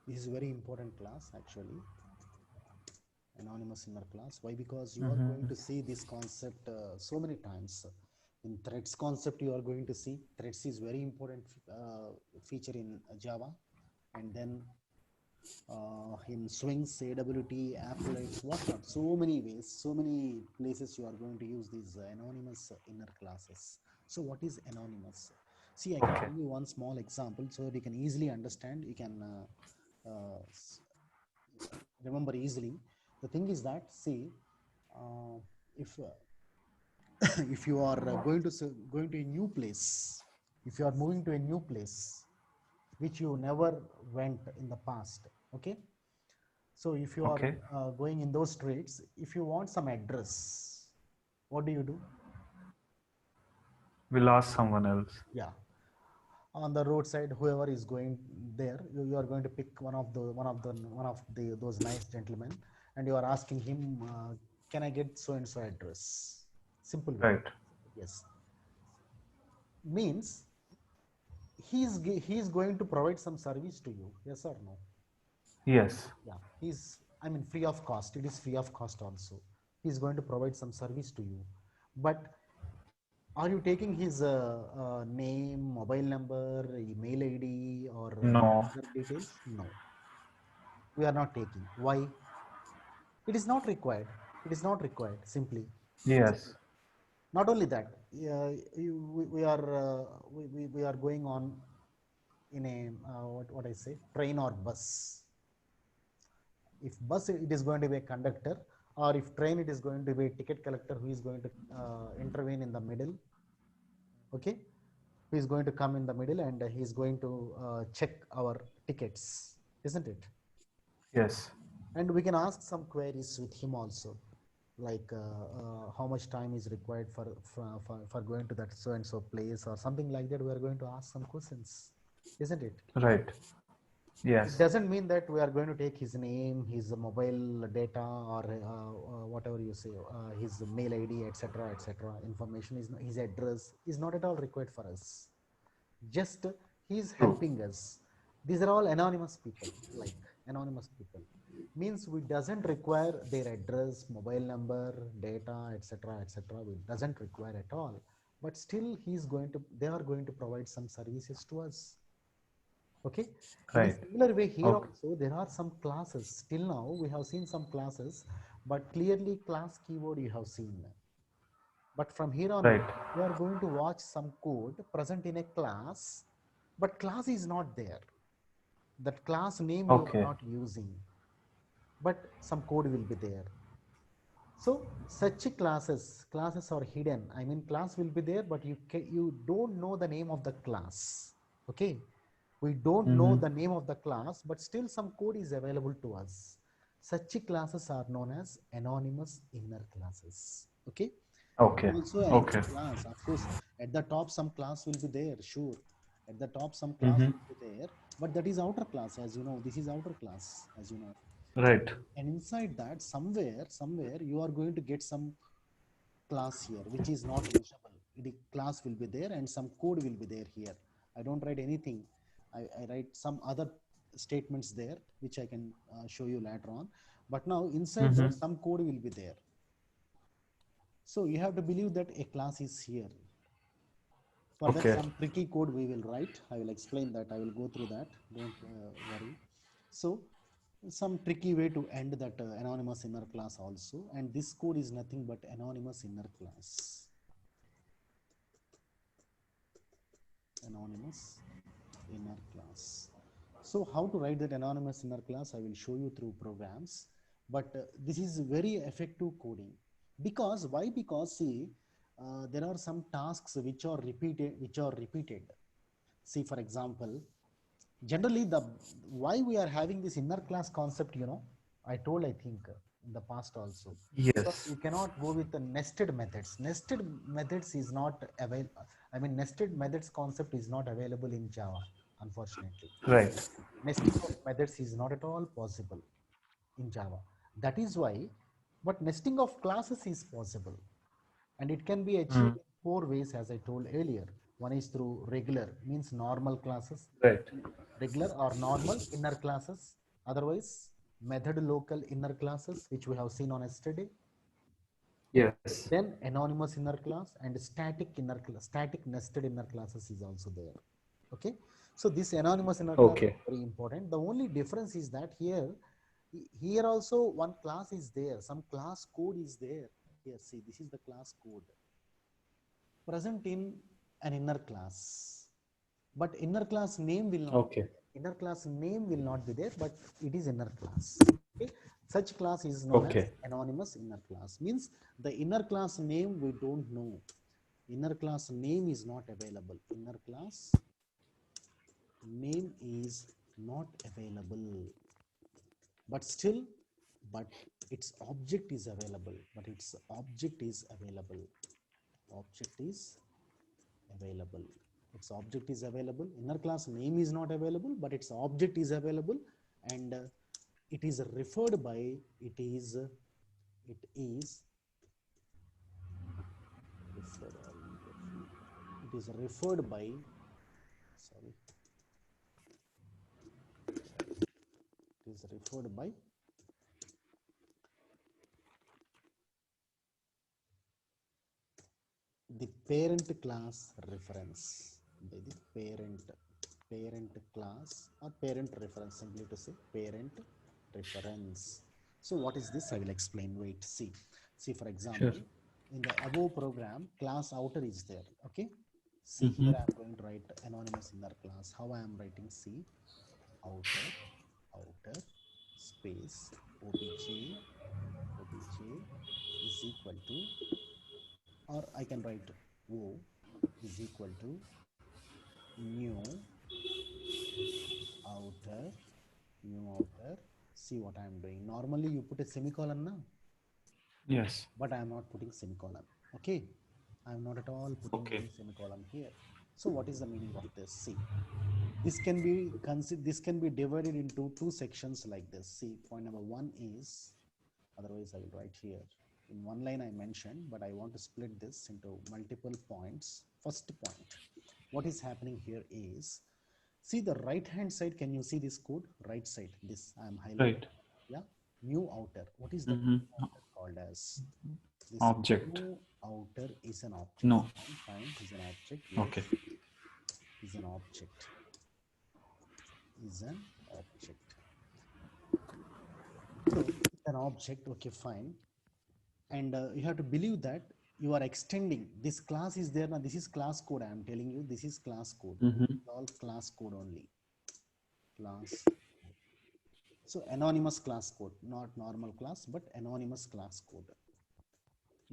This is a very important class actually, anonymous inner class. Why? Because you are going to see this concept so many times. In threads concept, you are going to see threads is very important feature in Java, and then in swings, AWT, applets, whatnot. So many ways, so many places you are going to use these anonymous inner classes. So what is anonymous? See, I can Okay. give you one small example so that you can easily understand. You can remember easily. The thing is that, see, if if you are going to a new place, if you are moving to a new place which you never went in the past, okay, so if you are Okay. going in those streets, if you want some address, what do? We'll ask someone else. Yeah, on the roadside, whoever is going there, you are going to pick one of the those nice gentlemen, and you are asking him, can I get so and so address? Simple way. Right. Yes, means he's going to provide some service to you. Yes or no? Yes. Yeah, he's, I mean, free of cost. It is free of cost also. He's going to provide some service to you, but are you taking his name, mobile number, email ID, or No. other details? No, we are not taking. Why? It is not required. It is not required, simply. Isn't Yes. it? Not only that, we are going on in a what I say, train or bus. If bus, it is going to be a conductor, or if train, it is going to be a ticket collector who is going to intervene in the middle. Okay, who is going to come in the middle, and he is going to check our tickets, isn't it? Yes. And we can ask some queries with him also, like how much time is required for going to that so and so place, or something like that. We are going to ask some questions, isn't it? Right. It Yes. doesn't mean that we are going to take his name, his mobile data, or whatever you say, his mail ID, etc., etc. Information is not, his address is not at all required for us. Just he's True. helping us. These are all anonymous people, like anonymous people. Means we doesn't require their address, mobile number, data, etc., etc. We doesn't require at all. But still, they are going to provide some services to us. Okay, in a Right. similar way, here Okay. also there are some classes. Till now, we have seen some classes, but clearly class keyword you have seen. But from here on, Right. we are going to watch some code present in a class, but class is not there. That class name you are Okay. not using, but some code will be there. So such classes are hidden. I mean, class will be there, but you don't know the name of the class. Okay, we don't know the name of the class, but still some code is available to us. Such classes are known as anonymous inner classes. Okay, Okay. also another Okay. class. Of course, at the top some class will be there. Sure, at the top some class will be there, but that is outer class, as you know. This is outer class, as you know. Right. And inside that, somewhere you are going to get some class here which is not usable. The class will be there and some code will be there here. I don't write anything. I write some other statements there which I can show you later on. But now inside that some code will be there. So you have to believe that a class is here. For that, Okay. some tricky code we will write. I will explain that. I will go through that. Don't worry. So some tricky way to end that anonymous inner class also. And this code is nothing but anonymous inner class. Anonymous inner class. So how to write that anonymous inner class, I will show you through programs. But this is very effective coding. Because why? Because see, there are some tasks which are repeated. See, for example, generally the why we are having this inner class concept, I told, I think, in the past also, because Yes. we cannot go with the nested methods. Nested methods is not available. I mean, nested methods concept is not available in Java, unfortunately. Right. Nesting of methods is not at all possible in Java. That is why, but nesting of classes is possible, and it can be achieved in four ways, as I told earlier. One is through regular, means normal classes, Right. regular or normal inner classes. Otherwise, method local inner classes, which we have seen on yesterday. Yes. Then anonymous inner class and static inner class, static nested inner classes is also there. Okay. So this anonymous inner class Okay. is very important. The only difference is that here also one class is there. Some class code is there. Here, see, this is the class code present in an inner class. But inner class name will not Okay. inner class name will not be there, but it is inner class. Okay. Such class is known as Okay. anonymous inner class. Means the inner class name we don't know. Inner class name is not available. Inner class name is not available. But still, but its object is available. But its object is available. Object is available. Its object is available. Inner class name is not available, but its object is available, and it is referred by it is referred it is referred by sorry it is referred by the parent class reference, by the parent class or parent reference, simply to say parent reference. So what is this? I will explain. Wait, see for Sure. example, in the above program, class outer is there. Okay, see Mm-hmm. here I am going to write anonymous inner class. How I am writing? See, outer space obj is equal to, or I can write O is equal to new outer outer. See what I am doing. Normally you put a semicolon now, Yes. but I am not putting semicolon. Okay, I am not at all putting Okay. any semicolon here. So what is the meaning of this? See, this can be divided into two sections like this. See, point number one is, otherwise I will write here in one line I mentioned, but I want to split this into multiple points. First point, what is happening here is, see the right hand side, can you see this code? Right side, this I am highlighting. Right. Yeah, new outer. What is the Mm-hmm. new outer called as? This Object. new outer is an object. No. Fine, is an object. Okay. Yes, is an object. Is an object. So it's an object. Okay, fine. And you have to believe that you are extending this class is there now. This is class code. I am telling you, this is class code. Mm-hmm. All class code only. Class. So anonymous class code, not normal class, but anonymous class code.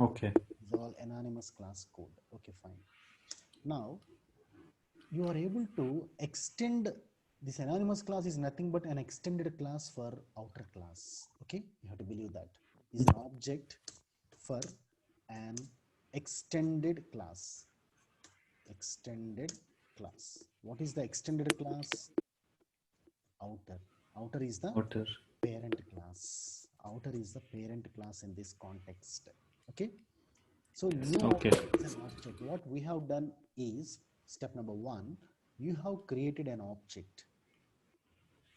Okay. Is all anonymous class code. Okay, fine. Now you are able to extend this. Anonymous class is nothing but an extended class for outer class. Okay, you have to believe that is an object for an extended class. Extended class. What is the extended class? Outer. Outer is the Outer. parent class. Outer is the parent class in this context. Okay. So new Okay. outer is an object. What we have done is, step number one, you have created an object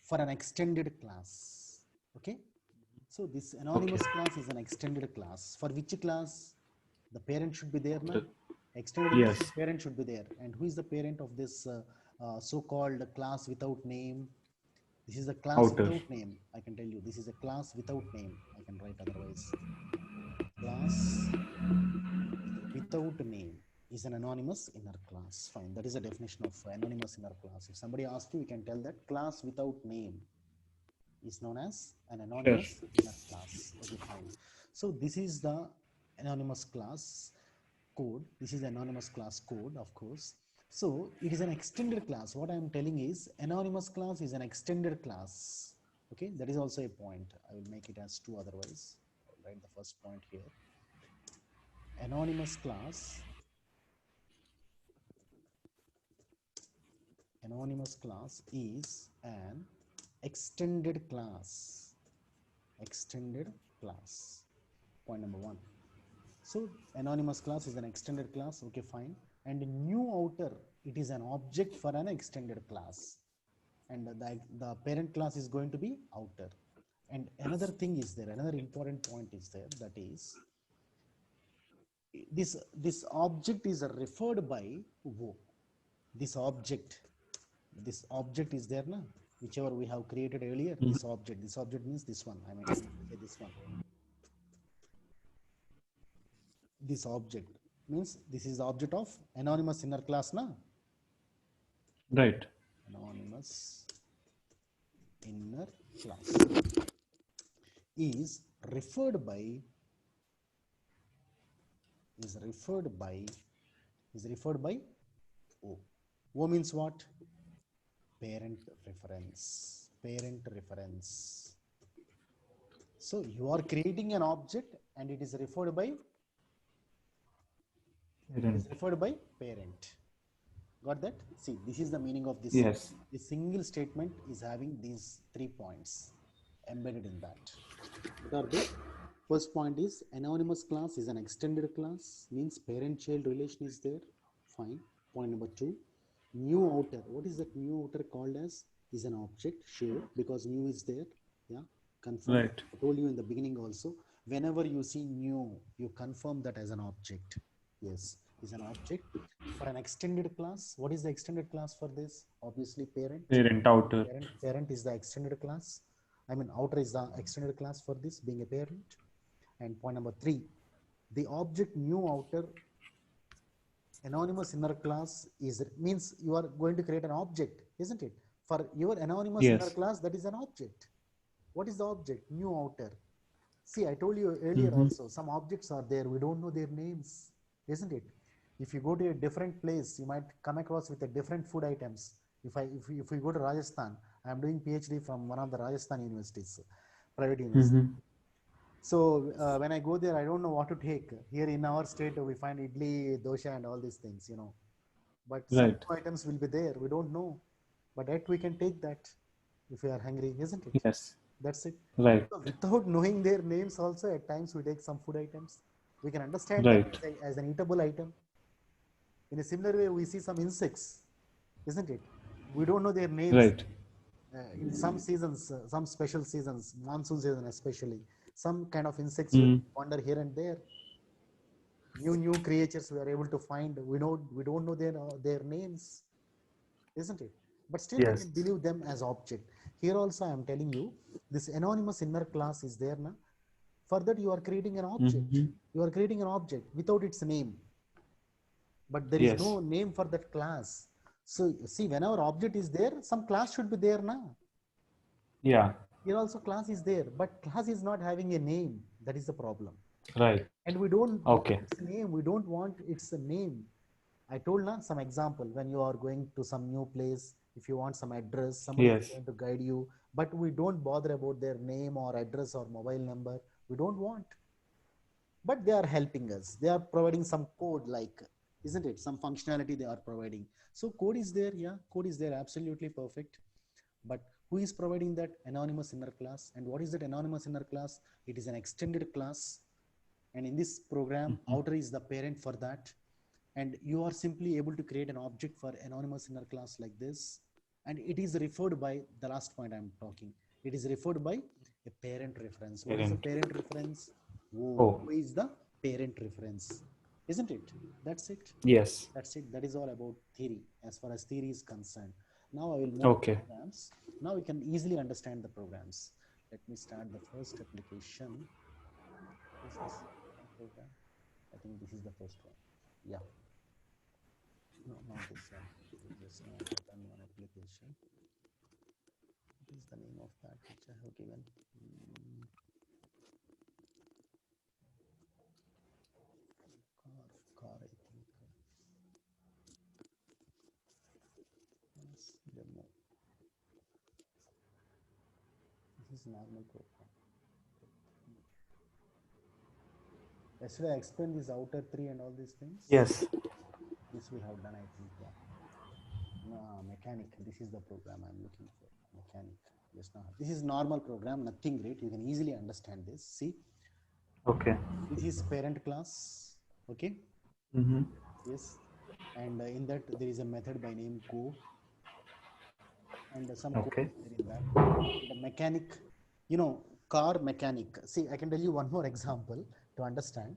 for an extended class. Okay. So this Okay. anonymous class is an extended class. For which class? The parent should be there now. Outer. Extended Yes. means parent should be there. And who is the parent of this so-called class without name? This is a class Outer. without name. I can tell you, this is a class without name. I can write otherwise. Class without name is an anonymous inner class. Fine. That is the definition of anonymous inner class. If somebody asks you, we can tell that class without name is known as an Sure. anonymous inner class. Okay, fine. So this is the anonymous class code. This is anonymous class code, of course. So it is an extended class. What I am telling is anonymous class is an extended class. Okay, that is also a point. I will make it as two otherwise. I'll write the first point here. Anonymous class is an extended class. Extended class. Point number one. So anonymous class is an extended class. Okay, fine. And new outer, it is an object for an extended class. And the parent class is going to be outer. And another thing is there, another important point is there, that is this object is referred by wo. This object is there na, whichever we have created earlier. Mhm. This object means this one, I mean say this one. This object means this is the object of anonymous inner class na. Right. Anonymous inner class is referred by is referred by O. O means what? Parent reference. Parent reference. So you are creating an object and it is referred by parent. Got that? See, this is the meaning of this. Yes. The single statement is having these 3 points embedded in that. What are they? First point is anonymous class is an extended class, means parent-child relation is there. Fine. Point number 2, new outer. What is that new outer called as? Is an object, sure, because new is there. Yeah, confirm. Right. I told you in the beginning also, whenever you see new, you confirm that as an object. Yes, is an object. For an extended class, what is the extended class for this? Obviously parent. Parent outer. Parent is the extended class. I mean outer is the extended class for this being a parent. And point number 3, the object new outer anonymous inner class is means you are going to create an object, isn't it? For your anonymous inner class, that is an object. What is the object? New outer. See, I told you earlier also, some objects are there, we don't know their names, isn't it? If you go to a different place, you might come across with a different food items. If we go to Rajasthan, I am doing PhD from one of the Rajasthan universities, private university. So when I go there, I don't know what to take. Here in our state, we find idli, dosha, and all these things, you know. But some items will be there. We don't know. But yet we can take that if we are hungry, isn't it? Yes. That's it. Right. So without knowing their names also, at times we take some food items. We can understand Right. that as an eatable item. In a similar way, we see some insects, isn't it? We don't know their names. Right. In some seasons, some special seasons, monsoon season especially, some kind of insects will wander here and there. New creatures we are able to find. We don't know their names, isn't it? But still we can believe them as object. Here also I am telling you, this anonymous inner class is there now. For that you are creating an object. You are creating an object without its name. But there is no name for that class. So see, when our object is there, some class should be there now. Yeah. Here also class is there, but class is not having a name. That is the problem. Right. And we don't want its name. We don't want its name. I told now some example, when you are going to some new place, if you want some address, somebody is going to guide you, but we don't bother about their name or address or mobile number. We don't want. But they are helping us. They are providing some code, like, isn't it? Some functionality they are providing. So code is there. Yeah, code is there. Absolutely perfect. But who is providing that? Anonymous inner class. And what is that anonymous inner class? It is an extended class. And in this program, outer is the parent for that. And you are simply able to create an object for anonymous inner class like this. And it is referred by the last point I'm talking. It is referred by a parent reference. What is the parent reference? Who is the parent reference? Isn't it? That's it. Yes. That's it. That is all about theory, as far as theory is concerned. Now I will move to programs. Now we can easily understand the programs. Let me start the first application. Is this program? I think this is the first one. Yeah. No, not this one. Just now I have done one application. What is the name of that which I have given? Car, I think. Yes, demo. This is normal program. Yesterday I explained this outer 3 and all these things. Yes. This we have done, I think. Yeah. No, mechanic. This is the program I'm looking for. Mechanic. Yes, now this is normal program, nothing great. You can easily understand this. See. Okay. This is parent class. Okay. Yes. and in that there is a method by name go, and some code Okay. is there in that. And the mechanic, car mechanic. See, I can tell you one more example to understand.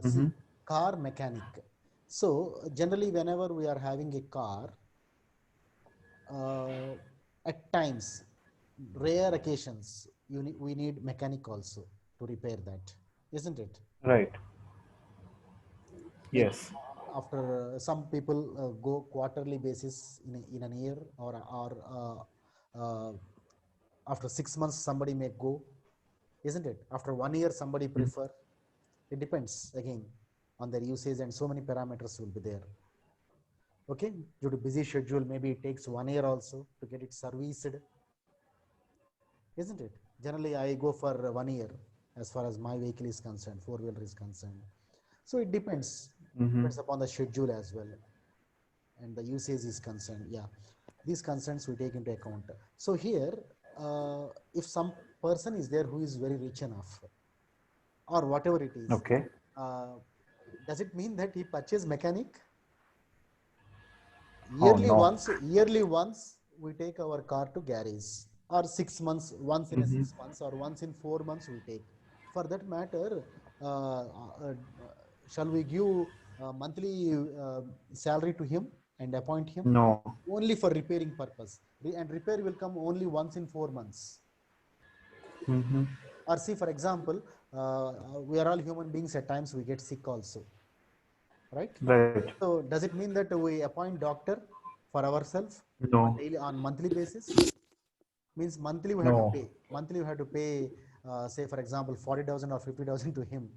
See, Mm-hmm. car mechanic. So generally, whenever we are having a car, uh, at times, rare occasions, we need mechanic also to repair that, isn't it? Right. Like Yes. after some people go quarterly basis in an year, or after 6 months somebody may go, isn't it? After 1 year somebody Mm. prefer. It depends again on their usage, and so many parameters will be there. Okay, due to busy schedule, maybe it takes 1 year also to get it serviced, isn't it? Generally I go for 1 year as far as my vehicle is concerned, four-wheeler is concerned. So it Mm-hmm. depends upon the schedule as well, and the usage is concerned. Yeah, these concerns we take into account. So here, if some person is there who is very rich enough, or whatever it is, Okay. uh, does it mean that he purchase mechanic? Oh yearly no. once yearly once we take our car to garage, or 6 months, once in a Mm-hmm. 6 months, or once in 4 months we take. For that matter, uh, uh, shall we give monthly salary to him and appoint him No. only for repairing purpose? And repair will come only once in 4 months. Mm-hmm. Or see, for example, we are all human beings, at times we get sick also, right? Right. So does it mean that we appoint doctor for ourselves on No. daily, on monthly basis? Means monthly we have to No. pay. Monthly we have to pay, say for example, 40,000 or 50,000 to him.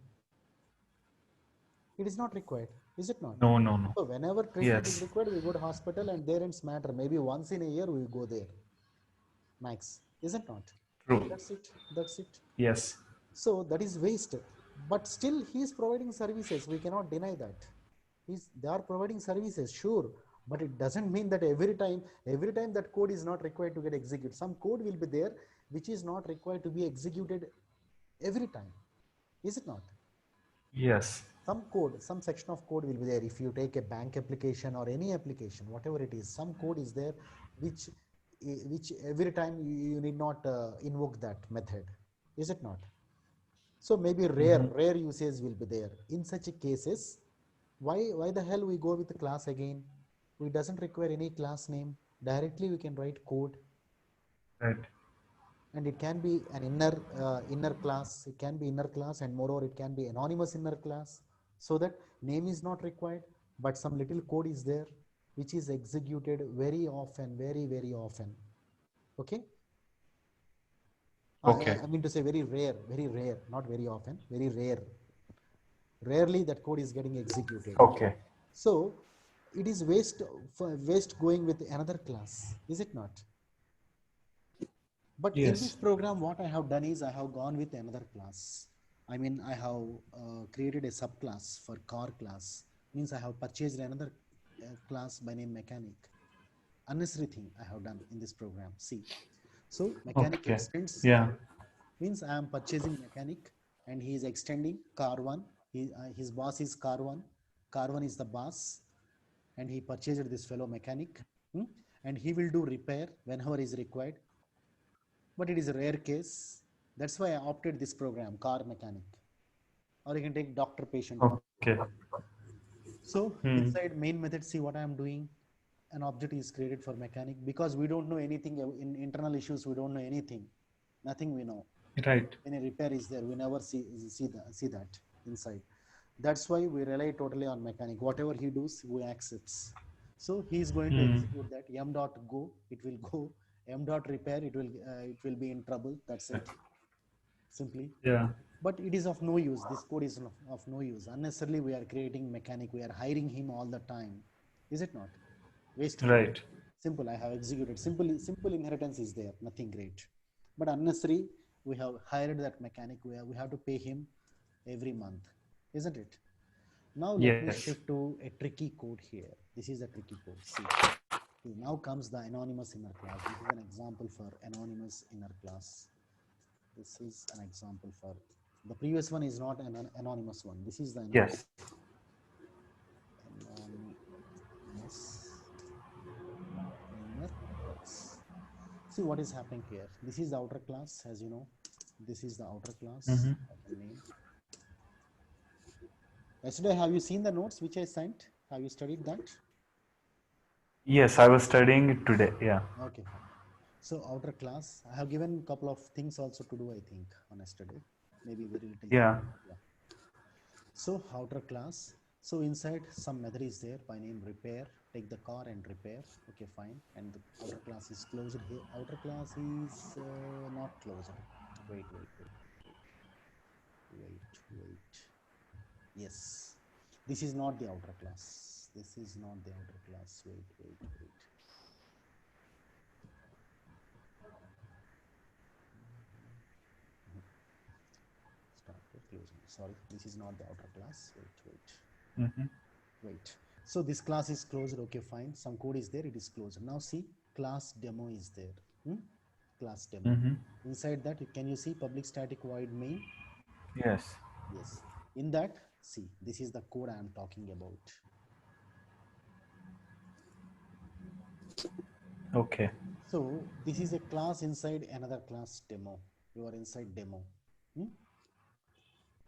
It is not required, is it not? No. No. No. So whenever treatment is Yes. required, we go to hospital, and there ends matter. Maybe once in a year we go there, max, is it not? True. That's it. That's it. Yes. So that is waste. But still, he is providing services. We cannot deny that. They are providing services, sure, but it doesn't mean that every time that code is not required to get executed. Some code will be there which is not required to be executed every time. Is it not? Yes. Some code, some section of code will be there. If you take a bank application or any application, whatever it is, some code is there which which every time you need not invoke that method. Is it not? So maybe Mm-hmm. rare usage will be there. In such cases, why the hell we go with the class again? We doesn't require any class name. Directly we can write code, Right. and it can be an inner class. It can be inner class, and moreover it can be anonymous inner class, so that name is not required, but some little code is there which is executed very often, very often. Okay. Okay. I mean to say very rare, not very often, very rare. Rarely that code is getting executed. Okay. So it is waste going with another class, is it not? But in this Yes. program, what I have done is I have gone with another class. I mean, I have created a subclass for car class. Means I have purchased another class by name mechanic. Unnecessary thing I have done in this program. See, so mechanic Okay. extends Yeah. means I am purchasing mechanic, and he is extending car one. His boss is car one. Car one is the boss, and he purchased this fellow mechanic, and he will do repair whenever is required. But it is a rare case. That's why I opted this program, car mechanic. Or you can take doctor patient one. Okay. So Hmm. inside main method, see what I am doing. An object is created for mechanic, because we don't know anything in internal issues. We don't know anything. Nothing we know. Right. Any repair is there, we never see that inside. That's why we rely totally on mechanic. Whatever he does, we accepts. So he is going to Hmm. execute that. M dot go, it will go. M dot repair, it will be in trouble. That's it, simply. Yeah. But it is of no use. This code is of no use. Unnecessarily we are creating mechanic, we are hiring him all the time, is it not? Wasteful. Right. Simple, I have executed. Simple inheritance is there, nothing great. But unnecessary, we have hired that mechanic. We have to pay him every month, isn't it? Now let me Yes. shift to a tricky code here. This is a tricky code. See, now comes the anonymous inner class. This is an example for anonymous inner class. This is an example for, the previous one is not an anonymous one. This is the anonymous. Yes. Anonymous. See what is happening here. This is the outer class, as you know. This is the outer class. Mm-hmm. I can name. Yesterday, have you seen the notes which I sent? Have you studied that? Yes, I was studying it today. Yeah. Okay, fine. So outer class, I have given a couple of things also to do, I think, on yesterday. Maybe very little thing. Yeah. Yeah. So outer class. So inside some method is there by name repair. Take the car and repair. Okay, fine. And the outer class is closed here. Outer class is not closed. Wait. Yes. This is not the outer class. This is not the outer class. Wait. Started closing. Sorry, this is not the outer class. Mm-hmm. Wait. So this class is closed. Okay, fine. Some code is there. It is closed. Now see, class demo is there. Class demo. Mm-hmm. Inside that, can you see public static void main? Yes. Yes. In that, see, this is the code I am talking about. Okay. So this is a class inside another class demo. You are inside demo.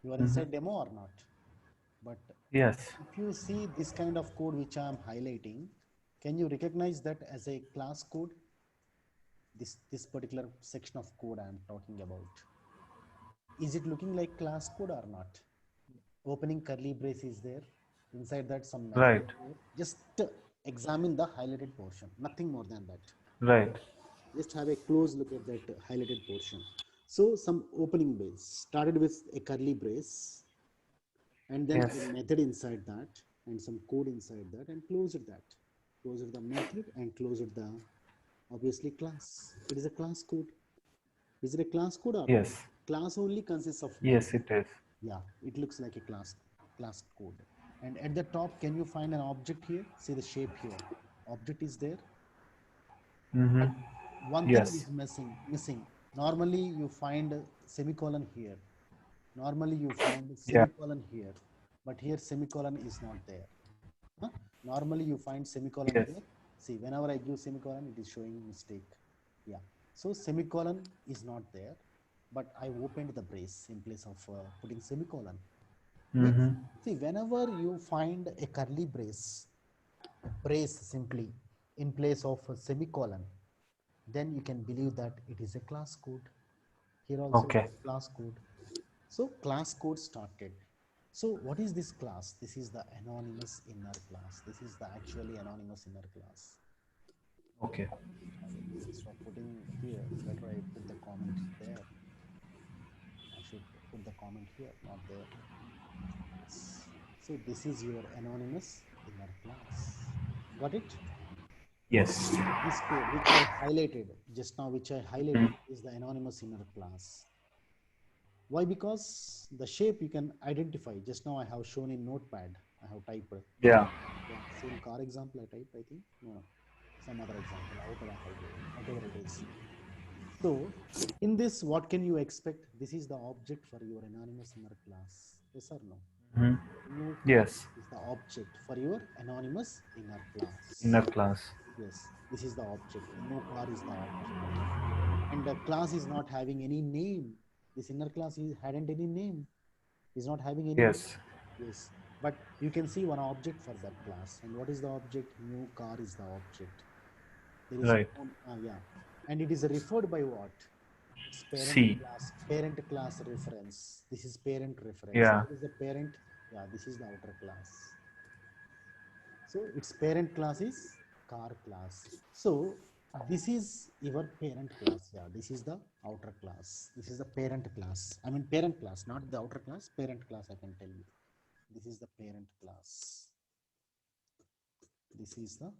You are inside demo or not? But Yes. if you see this kind of code which I am highlighting, can you recognize that as a class code? This particular section of code I am talking about. Is it looking like class code or not? Opening curly brace is there. Inside that some method Right. is there. Just examine the highlighted portion. Nothing more than that. Right. Just have a close look at that highlighted portion. So some opening brace started with a curly brace and then a Yes. method inside that and some code inside that and closed that. Closed the method and closed the obviously class. It is a class code. Is it a class code or not? Yes. Class only consists of one. Yes, it is. Yeah, it looks like a class code. And at the top, can you find an object here? See the shape here. Object is there. Mm-hmm. But one thing Yes. is missing. Normally you find semicolon here. Normally you find Yeah. semicolon here. But here semicolon is not there. Huh? Normally you find semicolon Yes. there. See, whenever I give semicolon, it is showing mistake. Yeah. So semicolon is not there, but I opened the brace in place of putting semicolon. Means, Mm-hmm. see, whenever you find a curly brace simply in place of a semicolon, then you can believe that it is a class code. Here also it Okay. is class code. So class code started. So what is this class? This is the anonymous inner class. This is the actually anonymous inner class. Okay. Instead of putting here, better I put the comment there. I should put the comment here, not there. Yes. So this is your anonymous inner class. Got it? Yes. This code which I highlighted just now, which I highlighted is the anonymous inner class. Why? Because the shape you can identify. Just now I have shown in notepad. I have typed. Yeah. Yeah, same car example I typed, I think. No, some other example, whatever I have given, whatever it is. So in this, what can you expect? This is the object for your anonymous inner class. Yes or no? Mm-hmm. New car Yes. is the object for your anonymous inner class. Inner class. Yes, this is the object. New car is the object. And the class is not having any name. This inner class hadn't any name. Is not having any name. Yes. Yes, but you can see one object for that class. And what is the object? New car is the object. There is Right. no, yeah, and it is referred by what? It's C. parent class reference. This is parent reference. Yeah. What is the parent? Yeah, this is the outer class. So its parent class is car class. So this is your parent class. Yeah, this is the outer class. This is the parent class. I mean parent class, not the outer class. Parent class, I can tell you. This is the parent class. This is the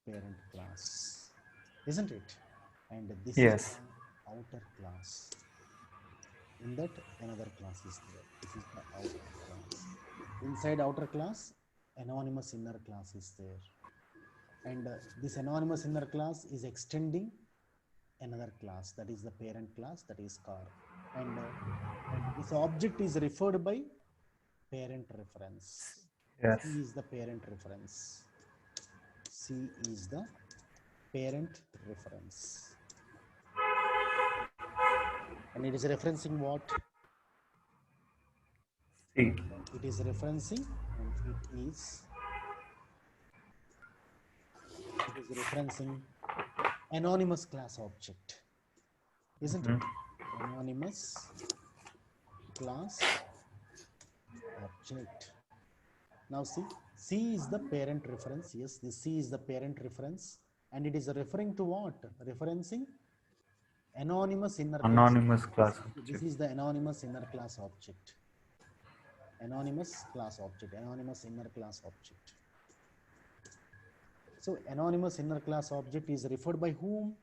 parent class, isn't it? And this is Yes. the outer class. In that, another class is there. This is the outer class. Inside outer class, anonymous inner class is there. And this anonymous inner class is extending another class, that is the parent class, that is car. And this object is referred by parent reference. Yes. C is the parent reference. C is the parent reference. And it is referencing what? C. It is referencing, and it is referencing anonymous class object, isn't it? Anonymous class object. Now see, C is the parent reference. Yes, this C is the parent reference, and it is referring to what? Referencing anonymous inner class. Anonymous class This object. is the anonymous inner class object. Anonymous class object, anonymous inner class object. So anonymous inner class object is referred by whom?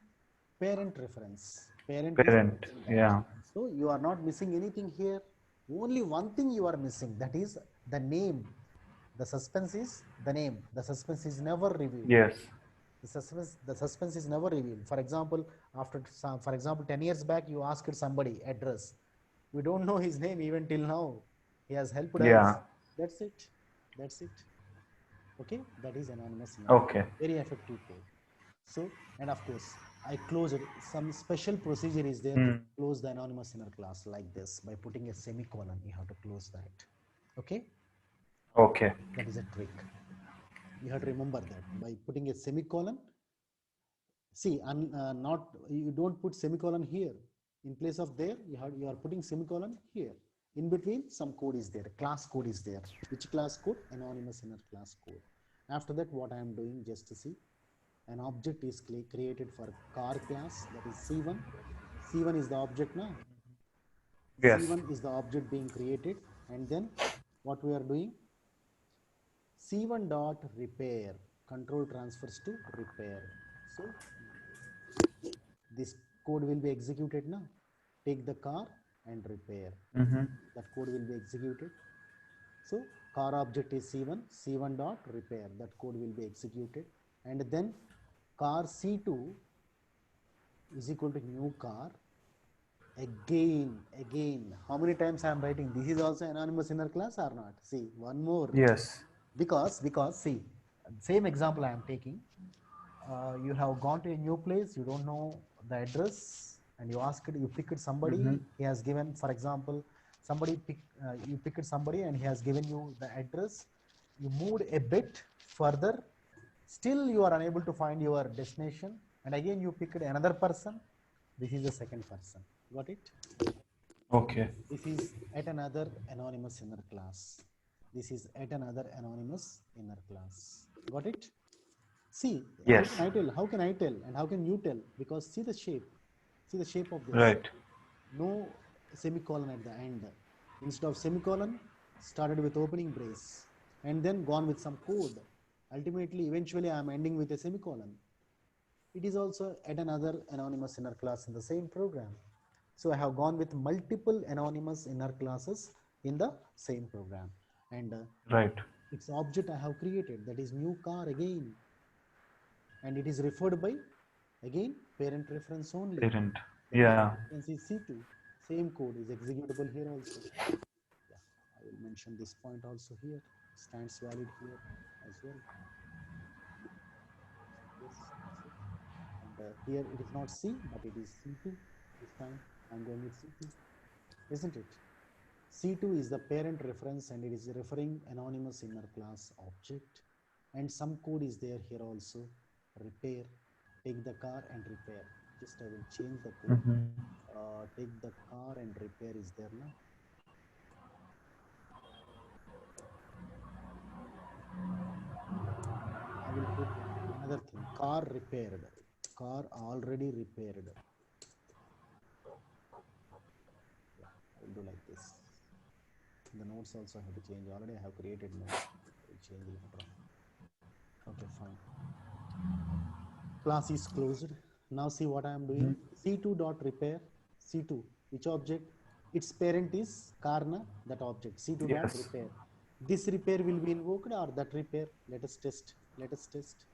Parent reference. Parent is Parent. Yeah. so you are not missing anything here. Only one thing you are missing, that is the name. The suspense is the name. The suspense is never revealed. Yes. The suspense is never revealed. For example, for example, 10 years back, you asked somebody address. We don't know his name even till now. He has helped us. Yeah. That's it. That's it. Okay, that is anonymous inner. Okay. Very effective code. So, and of course, I closed some special procedure is there to close the anonymous inner class like this by putting a semicolon. You have to close that. Okay, Okay. that is a trick. You have to remember that by putting a semicolon. See, not you don't put semicolon here. In place of there, you are putting semicolon here. In between, some code is there. Class code is there. Which class code? Anonymous inner class code. After that, what I am doing, just to see, an object is created for car class, that is C1. C1 is the object now. Yes. C1 is the object being created, and then what we are doing? C1 dot repair, control transfers to repair. So this code will be executed now. Take the car and repair. That code will be executed. So car object is C1, C1 dot repair. That code will be executed, and then car C2 is equal to new car. Again, how many times I am writing? This is also anonymous inner class or not? See, one more. Yes. Because see, same example I am taking. You have gone to a new place, you don't know the address, and you picked somebody. He has given, for example, you picked somebody and he has given you the address. You moved a bit further, still you are unable to find your destination, and again you picked another person. This is the second person. Got it? Okay. This is at another anonymous inner class. This is at another anonymous inner class. Got it? See, Yes. how can I tell? How can I tell? And how can you tell? Because see the shape. See the shape of this. Right. No semicolon at the end. Instead of semicolon, started with opening brace and then gone with some code. Ultimately, eventually, I am ending with a semicolon. It is also at another anonymous inner class in the same program. So I have gone with multiple anonymous inner classes in the same program. And Right. its object I have created, that is new car again. And it is referred by, again, parent reference only. Parent. The Yeah. parent reference is C2. Same code is executable here also. Yeah, I will mention this point also here. Stands valid here as well. Yes, that's it. And here it is not C, but it is C2. This time I'm going with C2, isn't it? C2 is the parent reference and it is referring anonymous inner class object. And some code is there here also. Repair, take the car and repair. Just I will change the code. Take the car and repair is there now. I will put another thing, car repaired, car already repaired. Yeah, I will do like this. The notes also have to change. Already I have created notes. I will change later on. Okay, fine. Class is closed. Now see what I am doing. C2 dot repair. C2, which object? Its parent is Karna, that object. C2 dot Yes. repair. This repair will be invoked or that repair? Let us test. Let us test.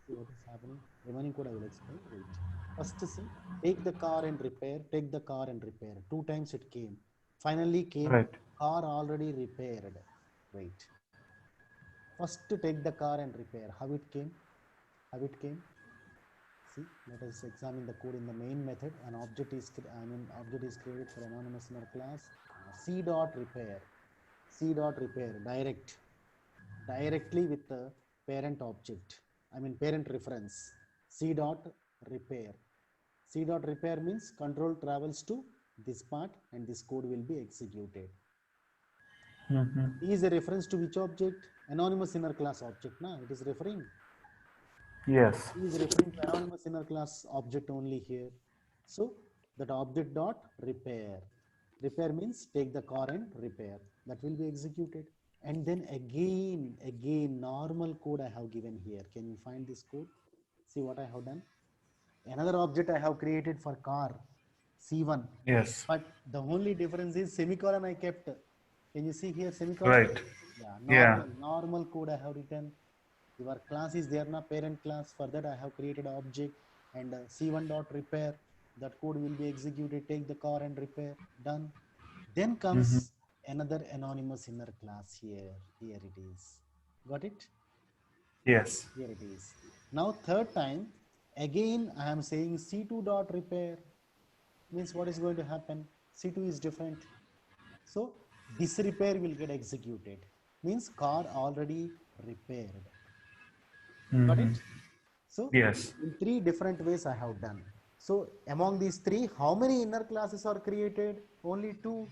See what is happening. Remaining code I will explain. Wait. First see, take the car and repair. Take the car and repair. 2 times it came. Finally came Right. car already repaired. Wait. First take the car and repair. How it came? How it came? See, let us examine the code in the main method. An object is, object is created for anonymous inner class. C dot repair, C dot repair, directly with the parent object. Parent reference. C dot repair. C dot repair means control travels to this part and this code will be executed. C is a reference to which object? Anonymous inner class object. It is referring. Yes. C is referring to anonymous inner class object only here. So that object dot repair. Repair means take the car and repair. That will be executed. And then again, normal code I have given here. Can you find this code? See what I have done. Another object I have created for car, C1. Yes. But the only difference is semicolon I kept. Can you see here semicolon? Right. Yeah, Yeah. normal code I have written. Your class is there, parent class. For that I have created an object and C1 dot repair. That code will be executed. Take the car and repair. Done. Then comes another anonymous inner class here. Here it is. Got it? Yes. Here it is. Now third time, again I am saying C2 dot repair. Means what is going to happen? C2 is different. So this repair will get executed. Means car already repaired. Got it? So Yes. in three different ways I have done. So among these three, how many inner classes are created? Only two.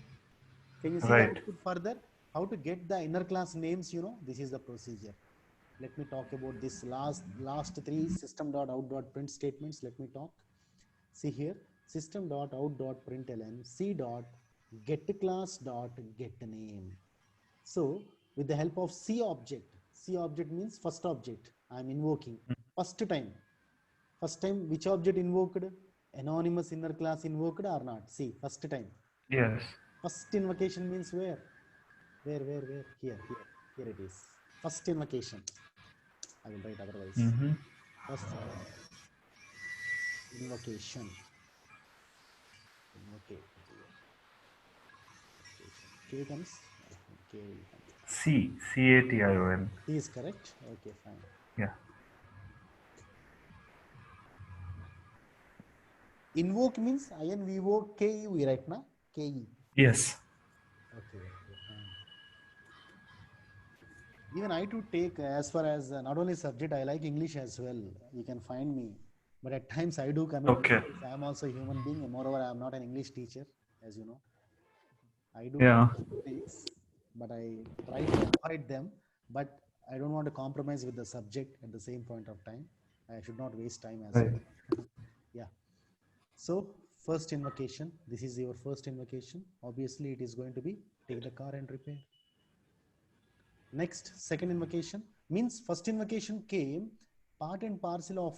Can you see the Right. output further? How to get the inner class names, this is the procedure. Let me talk about this last three system.out.print statements. Let me talk. See here, system.out.println c.get class dot get name. So with the help of C object means first object I am invoking. First time which object invoked? Anonymous inner class invoked or not? See, first time. Yes. First invocation means where? Where? Here it is. First invocation. I will write otherwise. First invocation. K comes. K will come. Cation. C is correct. Okay, fine. Yeah. Invoke means INVOKE, right now? KE. Yes. Okay, fine. Even I too take as far as not only subject, I like English as well. You can find me. But at times I do commit Okay. mistakes. I am also a human being. And moreover, I am not an English teacher, as you know. I do Yeah. commit mistakes, but I try to avoid them. But I don't want to compromise with the subject at the same point of time. I should not waste time as Right. well. Yeah. So first invocation, this is your first invocation. Obviously, it is going to be take the car and repair. Next, second invocation means first invocation came part and parcel of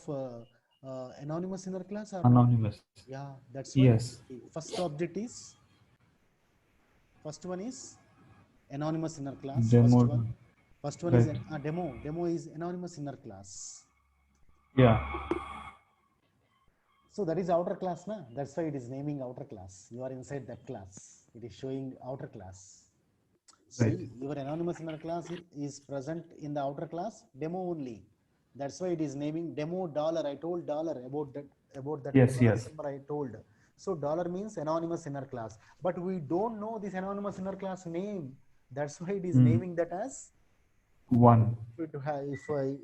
anonymous inner class or not? Anonymous. Yeah, that's why Yes. first object is, first one is anonymous inner class. Demo. First one is Right. demo. Demo is anonymous inner class. Yeah. So that is outer class, na? That's why it is naming outer class. You are inside that class. It is showing outer class. Right. See, your anonymous inner class is present in the outer class, demo only. That's why it is naming demo dollar. I told dollar about that Yes. dollar Yes. symbol I told. So dollar means anonymous inner class. But we don't know this anonymous inner class name. That's why it is naming that as One. if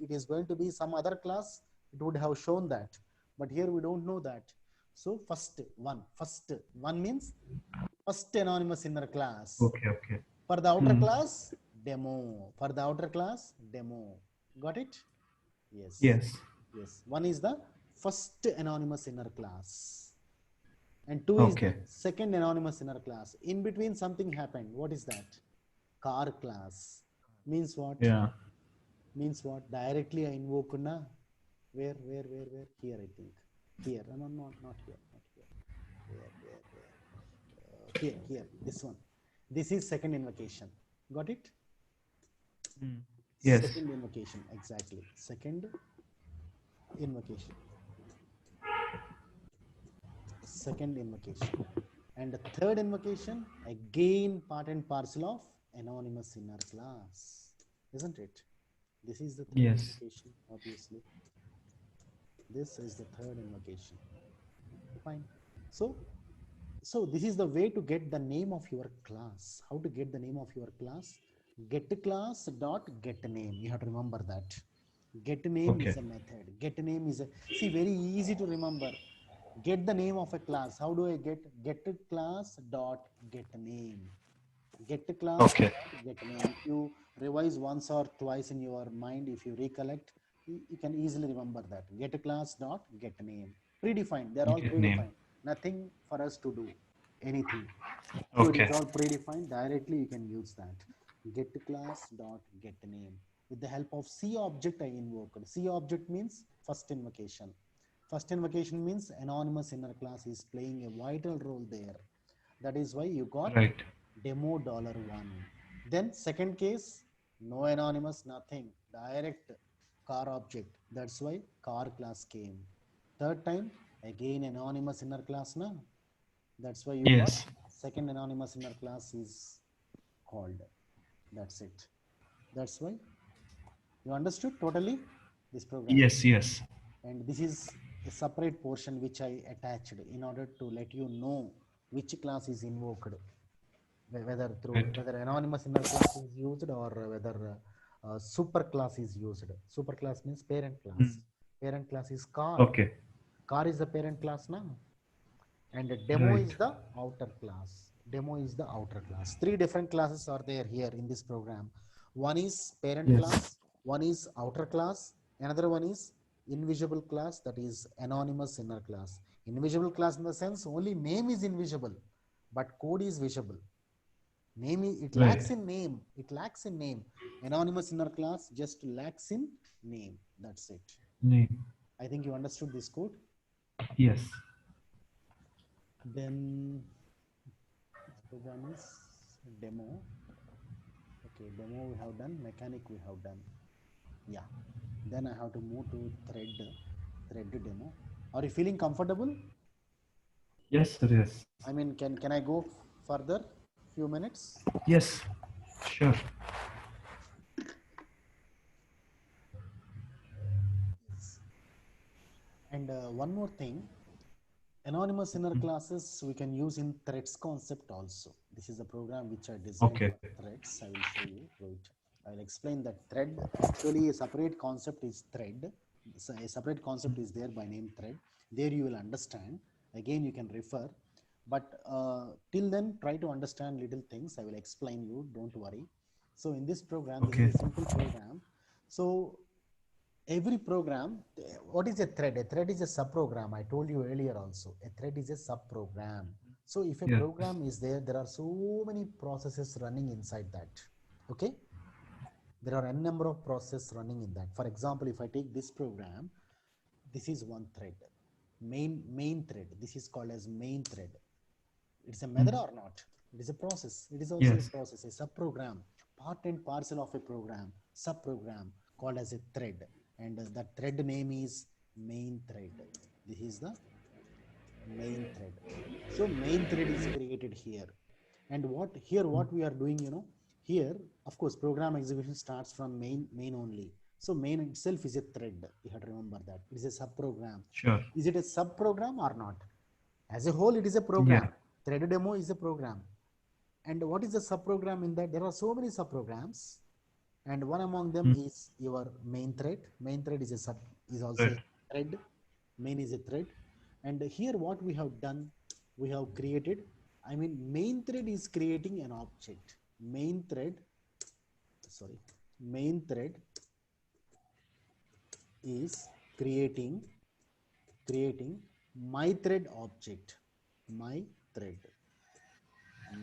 it is going to be some other class, it would have shown that. But here we don't know that. So first one means first anonymous inner class. Okay. For the outer class, demo. For the outer class, demo. Got it? Yes. Yes. One is the first anonymous inner class. And two is the second anonymous inner class. In between something happened. What is that? Car class. Means what? Yeah. Means what? Directly I invoke na. Where? Here I think. Here. No, not here. Not here. Here. This one. This is second invocation. Got it? Yes. Second invocation. Exactly. Second invocation. Second invocation. And the third invocation, again part and parcel of anonymous inner class. Isn't it? This is the third invocation, obviously. This is the third invocation. Fine. So, so this is the way to get the name of your class. How to get the name of your class? Get class dot get name. You have to remember that. Get name is Okay. a method. Get name is a, see, very easy to remember. Get the name of a class. How do I get class dot get name? Get class Okay. dot get name. If you revise once or twice in your mind, if you recollect, you can easily remember that. Get class dot get name. Predefined. They're all Get name. predefined. Nothing for us to do anything. So it is Okay. all predefined. Directly you can use that. Get class dot get name. With the help of C object I invoked. C object means first invocation. First invocation means anonymous inner class is playing a vital role there. That is why you got Right. demo $1. Then second case, no anonymous, nothing. Direct car object. That's why car class came. Third time, again anonymous inner class na. That's why you got Yes. second anonymous inner class is called. That's it. That's why you understood totally this program. Yes. Yes. And this is a separate portion which I attached in order to let you know which class is invoked, whether through Right. whether anonymous inner class is used or whether super class is used. Super class means parent class. Mm. Parent class is car. Okay. Car is the parent class now, and demo is Right. the outer class. Demo is the outer class. Three different classes are there here in this program. One is parent Yes. class, one is outer class, another one is invisible class, that is anonymous inner class. Invisible class in the sense only name is invisible but code is visible. Name is, it Right. lacks in name, it lacks in name. Anonymous inner class just lacks in name. That's it. Name. I think you understood this code. Yes. Then this program is demo. Okay, demo we have done, mechanic we have done. Yeah. Then I have to move to thread demo. Are you feeling comfortable? Yes, sir. Yes. I mean, can I go further few minutes? Yes. Sure. Yes. And one more thing, anonymous inner classes we can use in threads concept also. This is a program which I designed Okay. for threads. I will show you. Wait, I will explain that thread. Actually, a separate concept is thread. So a separate concept is there by name thread. There you will understand. Again, you can refer. But till then, try to understand little things. I will explain you. Don't worry. So in this program, this is Okay. a simple program. So every program, what is a thread? A thread is a subprogram. I told you earlier also, a thread is a subprogram. So if a Yes. program is there, there are so many processes running inside that. Okay, there are n number of processes running in that. For example, if I take this program, this is one thread, main thread. This is called as main thread. It's a method Mm. or not? It is a process. It is also a Yes. process, a subprogram, part and parcel of a program, subprogram called as a thread. And the thread name is main thread. This is the main thread. So main thread is created here. And what here, what we are doing, here, of course, program execution starts from main only. So main itself is a thread. You have to remember that. It is a subprogram. Sure. Is it a subprogram or not? As a whole, it is a Yeah. program. Thread demo is a program. And what is the subprogram in that? There are so many subprograms. And one among them Mm. is your main thread. Main thread is a sub, is also Right. a thread. Main is a thread. And here what we have done, we have created, I mean, main thread is creating an object. Main thread, sorry, main thread is creating my thread object. My thread.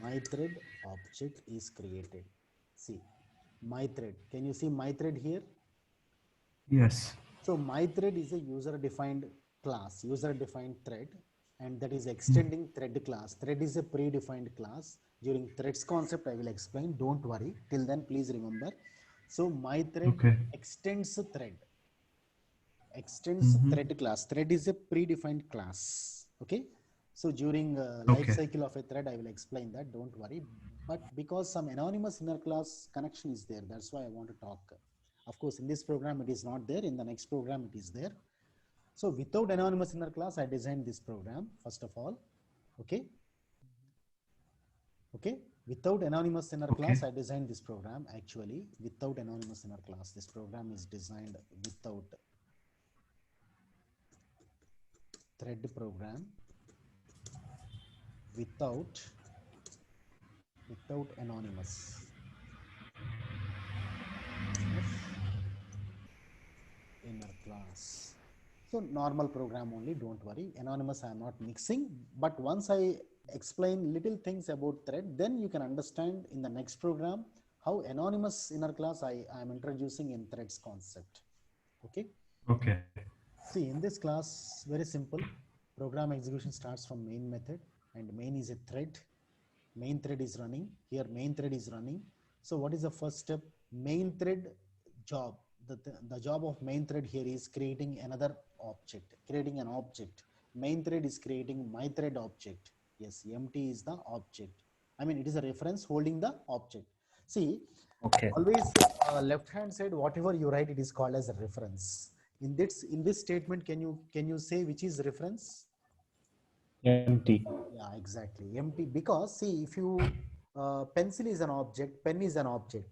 My thread object is created. See, my thread. Can you see my thread here? Yes. So my thread is a user defined class, user defined thread, and that is Mm. extending thread class. Thread is a predefined class. During threads concept, I will explain. Don't worry. Till then, please remember. So my thread Okay. extends thread, extends Mm-hmm. thread class. Thread is a predefined class. Okay. So during life Okay. cycle of a thread, I will explain that. Don't worry. But because some anonymous inner class connection is there, that's why I want to talk. Of course, in this program, it is not there. In the next program, it is there. So without anonymous inner class, I designed this program first of all. Okay. Okay. Without anonymous inner class, I designed this program. Actually, without anonymous inner class, this program is designed without thread program, without anonymous inner class. So normal program only, don't worry. Anonymous I am not mixing, but once I explain little things about thread, then you can understand in the next program how anonymous inner class I am introducing in threads concept. Okay. Okay. See, in this class, very simple. Program execution starts from main method, and main is a thread. Main thread is running. Here, main thread is running. So what is the first step? Main thread job. The job of main thread here is creating another object, creating an object. Main thread is creating my thread object. Yes, empty is the object. I mean, it is a reference holding the object. See, Okay. always left hand side, whatever you write, it is called as a reference. In this statement, can you say which is reference? Empty. Yeah, exactly. Empty. Because see, if you pencil is an object, pen is an object,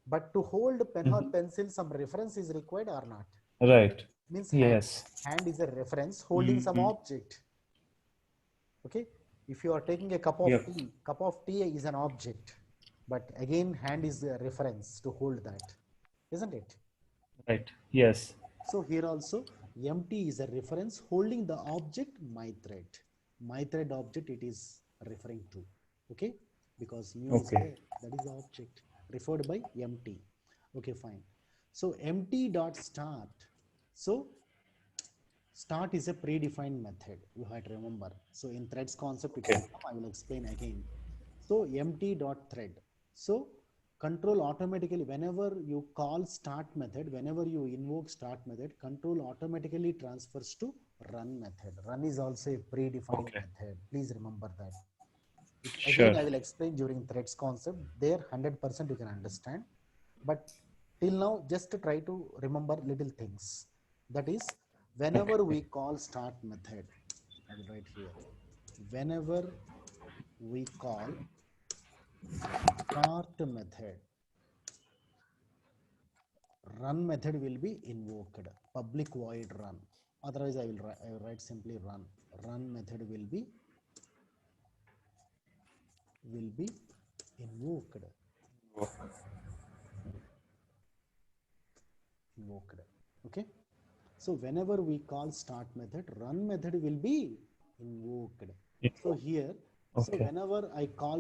but to hold pen or pencil, some reference is required or not? Right. Means Yes. hand is a reference holding some object. Okay. If you are taking a Yep. cup of tea is an object, but again, hand is a reference to hold that, isn't it? Right. Yes. So here also, empty is a reference holding the object my thread. My thread object it is referring to. Okay, because new is Okay. there. That is the object referred by empty. Okay, fine. So empty dot start. So start is a predefined method. You have to remember. So in threads concept, it will Okay. come. I will explain again. So empty dot thread. So control automatically whenever you call start method, whenever you invoke start method, control automatically transfers to run method. Run is also a predefined Okay. method. Please remember that. Again, Sure. I will explain during threads concept. There 100% you can understand. But till now, just to try to remember little things. That is, whenever Okay. we call start method, I will write here. Whenever we call start method, run method will be invoked. Public void run. Otherwise, I will write simply run. Run method will be invoked. Invoked. Okay. So whenever we call start method, run method will be invoked. So here, so Okay. whenever I call,